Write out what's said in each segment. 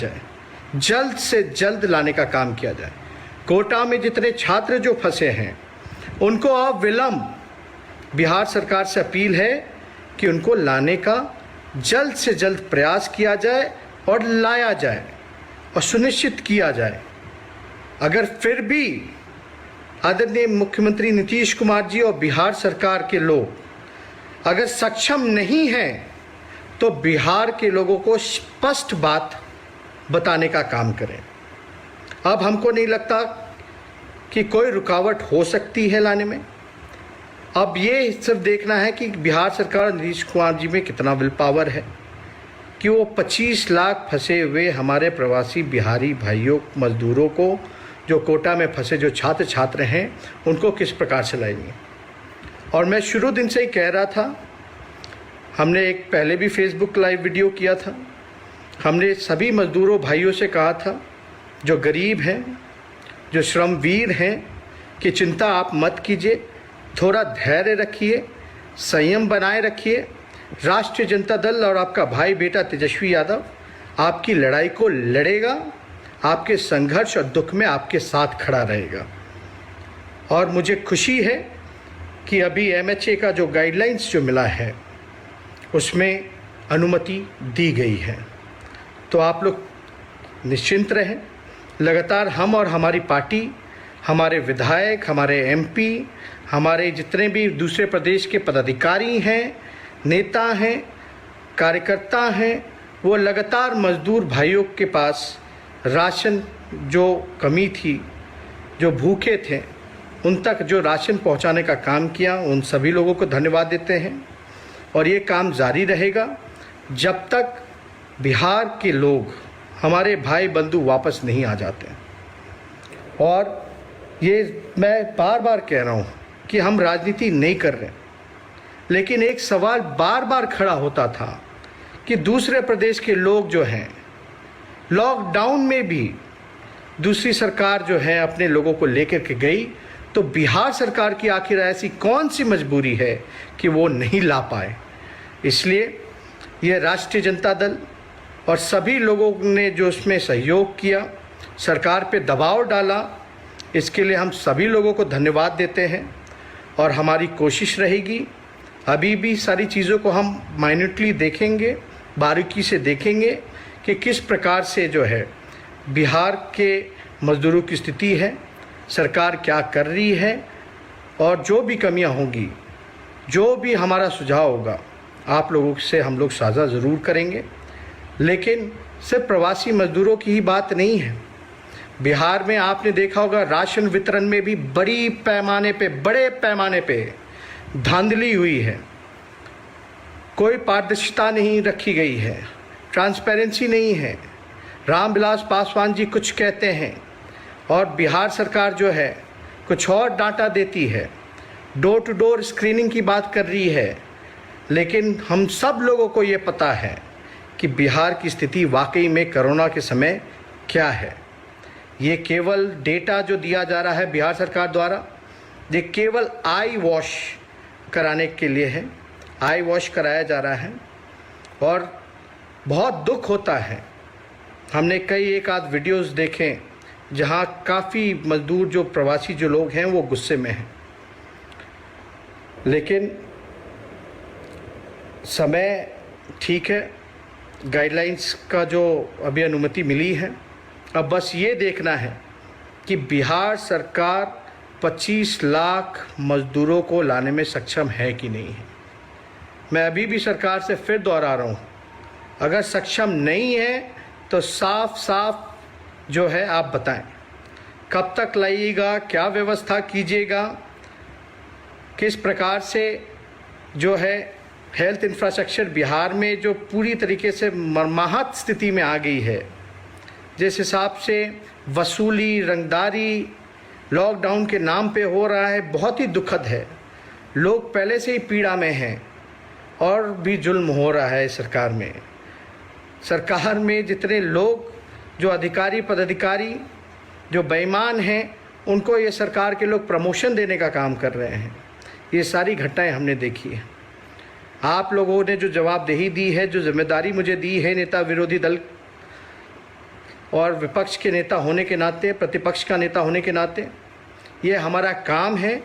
जाए, जल्द से जल्द लाने का काम किया जाए। कोटा में जितने छात्र जो फंसे हैं उनको अविलंब बिहार सरकार से अपील है कि उनको लाने का जल्द से जल्द प्रयास किया जाए और लाया जाए और सुनिश्चित किया जाए। अगर फिर भी आदरणीय मुख्यमंत्री नीतीश कुमार जी और बिहार सरकार के लोग अगर सक्षम नहीं हैं तो बिहार के लोगों को स्पष्ट बात बताने का काम करें। अब हमको नहीं लगता कि कोई रुकावट हो सकती है लाने में। अब ये सिर्फ देखना है कि बिहार सरकार नीतीश कुमार जी में कितना विल पावर है कि वो 25 लाख फंसे हुए हमारे प्रवासी बिहारी भाइयों मजदूरों को, जो कोटा में फंसे जो छात्र हैं, उनको किस प्रकार से लाएंगे। और मैं शुरू दिन से ही कह रहा था, हमने एक पहले भी फेसबुक लाइव वीडियो किया था, हमने सभी मजदूरों भाइयों से कहा था जो गरीब हैं, जो श्रमवीर हैं, कि चिंता आप मत कीजिए, थोड़ा धैर्य रखिए, संयम बनाए रखिए। राष्ट्रीय जनता दल और आपका भाई बेटा तेजस्वी यादव आपकी लड़ाई को लड़ेगा, आपके संघर्ष और दुख में आपके साथ खड़ा रहेगा। और मुझे खुशी है कि अभी MHA का जो गाइडलाइंस जो मिला है उसमें अनुमति दी गई है, तो आप लोग निश्चिंत रहें। लगातार हम और हमारी पार्टी, हमारे विधायक, हमारे MP, हमारे जितने भी दूसरे प्रदेश के पदाधिकारी हैं, नेता हैं, कार्यकर्ता हैं, वो लगातार मजदूर भाइयों के पास राशन जो कमी थी, जो भूखे थे, उन तक जो राशन पहुंचाने का काम किया, उन सभी लोगों को धन्यवाद देते हैं। और ये काम जारी रहेगा जब तक बिहार के लोग, हमारे भाई बंधु वापस नहीं आ जाते। और ये मैं बार बार कह रहा हूँ कि हम राजनीति नहीं कर रहे, लेकिन एक सवाल बार बार खड़ा होता था कि दूसरे प्रदेश के लोग जो हैं, लॉकडाउन में भी दूसरी सरकार जो है अपने लोगों को लेकर के गई, तो बिहार सरकार की आखिर ऐसी कौन सी मजबूरी है कि वो नहीं ला पाए। इसलिए ये राष्ट्रीय जनता दल और सभी लोगों ने जो उसमें सहयोग किया, सरकार पे दबाव डाला, इसके लिए हम सभी लोगों को धन्यवाद देते हैं। और हमारी कोशिश रहेगी, अभी भी सारी चीज़ों को हम माइन्यूटली देखेंगे, बारीकी से देखेंगे कि किस प्रकार से जो है बिहार के मज़दूरों की स्थिति है, सरकार क्या कर रही है, और जो भी कमियां होंगी, जो भी हमारा सुझाव होगा, आप लोगों से हम लोग साझा ज़रूर करेंगे। लेकिन सिर्फ प्रवासी मज़दूरों की ही बात नहीं है। बिहार में आपने देखा होगा राशन वितरण में भी बड़े पैमाने पे धांधली हुई है, कोई पारदर्शिता नहीं रखी गई है, ट्रांसपेरेंसी नहीं है। रामविलास पासवान जी कुछ कहते हैं और बिहार सरकार जो है कुछ और डाटा देती है, डोर टू डोर स्क्रीनिंग की बात कर रही है। लेकिन हम सब लोगों को ये पता है कि बिहार की स्थिति वाकई में कोरोना के समय क्या है। ये केवल डेटा जो दिया जा रहा है बिहार सरकार द्वारा, ये केवल आई वॉश कराने के लिए है, आई वॉश कराया जा रहा है। और बहुत दुख होता है, हमने कई एक आध वीडियोस देखे जहां काफ़ी मजदूर जो प्रवासी जो लोग हैं वो गुस्से में हैं। लेकिन समय ठीक है, गाइडलाइंस का जो अभी अनुमति मिली है, अब बस ये देखना है कि बिहार सरकार 25 लाख मजदूरों को लाने में सक्षम है कि नहीं है। मैं अभी भी सरकार से फिर दोहरा रहा हूँ, अगर सक्षम नहीं है तो साफ साफ जो है आप बताएं, कब तक लाइएगा, क्या व्यवस्था कीजिएगा, किस प्रकार से जो है हेल्थ इंफ्रास्ट्रक्चर बिहार में जो पूरी तरीके से मर्माहत स्थिति में आ गई है, जिस हिसाब से वसूली, रंगदारी लॉकडाउन के नाम पे हो रहा है, बहुत ही दुखद है। लोग पहले से ही पीड़ा में हैं और भी जुल्म हो रहा है सरकार में। सरकार में जितने लोग जो अधिकारी पदाधिकारी जो बेईमान हैं, उनको ये सरकार के लोग प्रमोशन देने का काम कर रहे हैं। ये सारी घटनाएं हमने देखी है। आप लोगों ने जो जवाबदेही दी है, जो जिम्मेदारी मुझे दी है नेता विरोधी दल और विपक्ष के नेता होने के नाते, प्रतिपक्ष का नेता होने के नाते, ये हमारा काम है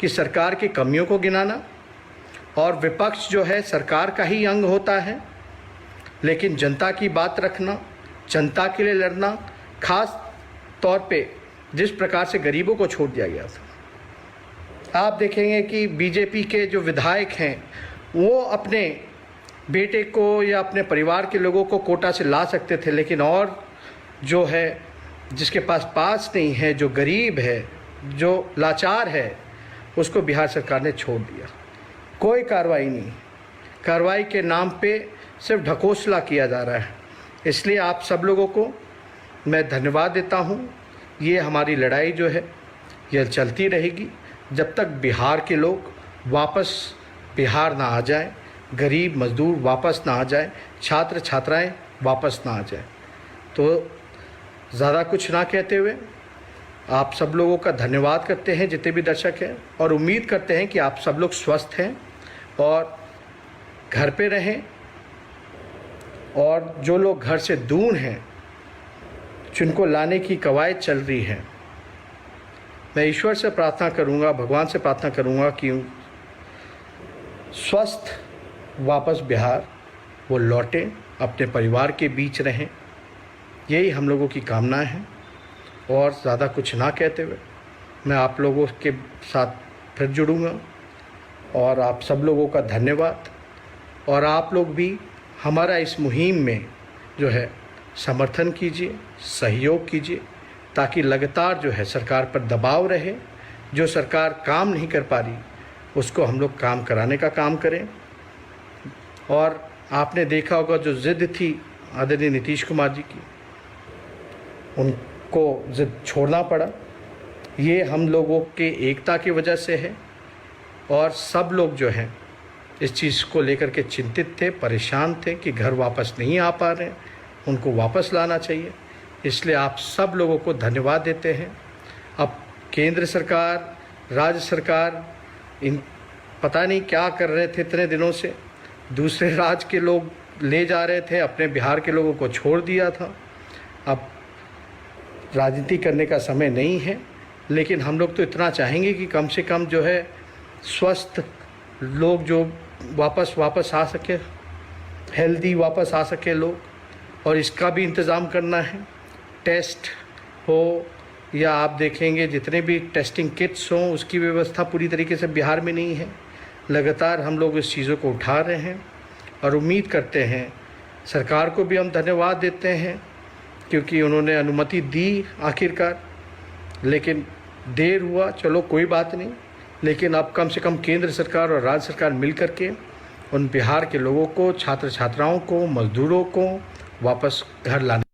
कि सरकार की कमियों को गिनाना। और विपक्ष जो है सरकार का ही अंग होता है, लेकिन जनता की बात रखना, जनता के लिए लड़ना, खास तौर पे जिस प्रकार से गरीबों को छोड़ दिया गया था। आप देखेंगे कि बीजेपी के जो विधायक हैं वो अपने बेटे को या अपने परिवार के लोगों को कोटा से ला सकते थे, लेकिन और जो है जिसके पास नहीं है, जो गरीब है, जो लाचार है, उसको बिहार सरकार ने छोड़ दिया। कोई कार्रवाई नहीं, कार्रवाई के नाम पे सिर्फ ढकोसला किया जा रहा है। इसलिए आप सब लोगों को मैं धन्यवाद देता हूँ। ये हमारी लड़ाई जो है यह चलती रहेगी जब तक बिहार के लोग वापस बिहार ना आ जाए, गरीब मजदूर वापस ना आ जाए, छात्र छात्राएं वापस ना आ जाए। तो ज़्यादा कुछ ना कहते हुए आप सब लोगों का धन्यवाद करते हैं, जितने भी दर्शक हैं, और उम्मीद करते हैं कि आप सब लोग स्वस्थ हैं और घर पे रहें। और जो लोग घर से दूर हैं, जिनको लाने की कवायद चल रही है, मैं ईश्वर से प्रार्थना करूंगा, भगवान से प्रार्थना करूंगा कि स्वस्थ वापस बिहार वो लौटें, अपने परिवार के बीच रहें। यही हम लोगों की कामना है। और ज़्यादा कुछ ना कहते हुए मैं आप लोगों के साथ फिर जुड़ूंगा। और आप सब लोगों का धन्यवाद। और आप लोग भी हमारा इस मुहिम में जो है समर्थन कीजिए, सहयोग कीजिए, ताकि लगातार जो है सरकार पर दबाव रहे। जो सरकार काम नहीं कर पा रही उसको हम लोग काम कराने का काम करें। और आपने देखा होगा जो ज़िद थी आदरणीय नीतीश कुमार जी की, उनको ज़िद छोड़ना पड़ा। ये हम लोगों के एकता की वजह से है। और सब लोग जो हैं इस चीज़ को लेकर के चिंतित थे, परेशान थे कि घर वापस नहीं आ पा रहे, उनको वापस लाना चाहिए। इसलिए आप सब लोगों को धन्यवाद देते हैं। अब केंद्र सरकार, राज्य सरकार इन पता नहीं क्या कर रहे थे इतने दिनों से, दूसरे राज्य के लोग ले जा रहे थे, अपने बिहार के लोगों को छोड़ दिया था। अब राजनीति करने का समय नहीं है, लेकिन हम लोग तो इतना चाहेंगे कि कम से कम जो है स्वस्थ लोग जो वापस आ सके, हेल्दी वापस आ सके लोग। और इसका भी इंतज़ाम करना है, टेस्ट हो या आप देखेंगे जितने भी टेस्टिंग किट्स हों, उसकी व्यवस्था पूरी तरीके से बिहार में नहीं है। लगातार हम लोग इस चीज़ों को उठा रहे हैं और उम्मीद करते हैं, सरकार को भी हम धन्यवाद देते हैं क्योंकि उन्होंने अनुमति दी आखिरकार, लेकिन देर हुआ, चलो कोई बात नहीं। लेकिन अब कम से कम केंद्र सरकार और राज्य सरकार मिल कर के उन बिहार के लोगों को, छात्र छात्राओं को, मजदूरों को वापस घर लाने